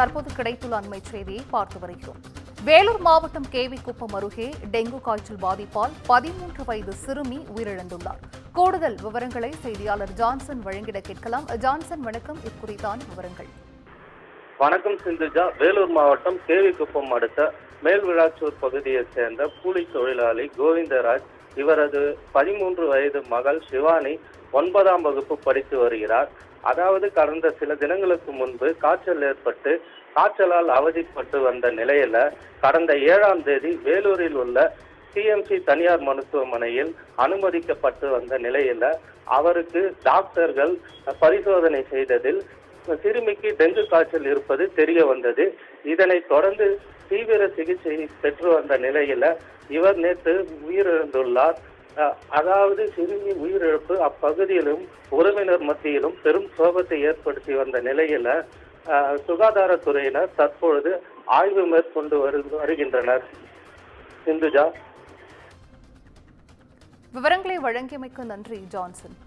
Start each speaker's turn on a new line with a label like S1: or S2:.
S1: தற்போது கிடைத்துள்ள அண்மை செய்தியை பார்த்து வருகிறோம். வேலூர் மாவட்டம் கேவிக்குப்பம் அருகே டெங்கு காய்ச்சல் பாதிப்பால் 13 வயது சிறுமி உயிரிழந்துள்ளார். கூடுதல் விவரங்களை செய்தியாளர் ஜான்சன் வழங்கிட கேட்கலாம். ஜான்சன், வணக்கம். இதுகுறித்தான விவரங்கள்.
S2: வணக்கம் சிந்துஜா. வேலூர் மாவட்டம் கேவிக்குப்பம் அடுத்த மேல்விழாச்சூர் பகுதியைச் சேர்ந்த கூலி தொழிலாளி கோவிந்தராஜ், இவரது 13 வயது மகள் சிவானி 9ஆம் வகுப்பு படித்து வருகிறார். அதாவது கடந்த சில தினங்களுக்கு முன்பு காய்ச்சல் ஏற்பட்டு காய்ச்சலால் அவதிப்பட்டு வந்த நிலையில கடந்த 7ஆம் தேதி வேலூரில் உள்ள சிஎம்சி தனியார் மருத்துவமனையில் அனுமதிக்கப்பட்டு வந்த நிலையில அவருக்கு டாக்டர்கள் பரிசோதனை செய்ததில் சிறுமிக்கு டெங்கு காய்ச்சல் இருப்பது தெரிய வந்தது. இதனைத் தொடர்ந்து தீவிர சிகிச்சை பெற்று வந்த நிலையில இவர் நேற்று உயிரிழந்துள்ளார். அதாவது சிறுமி உயிரிழப்பு அப்பகுதியிலும் உறவினர் மத்தியிலும் பெரும் சோகத்தை ஏற்படுத்தி வந்த நிலையில சுகாதாரத்துறையினர் தற்பொழுது ஆய்வு மேற்கொண்டு வருகின்றனர். சிந்துஜா,
S1: விவரங்களை வழங்கியமைக்கு நன்றி ஜான்சன்.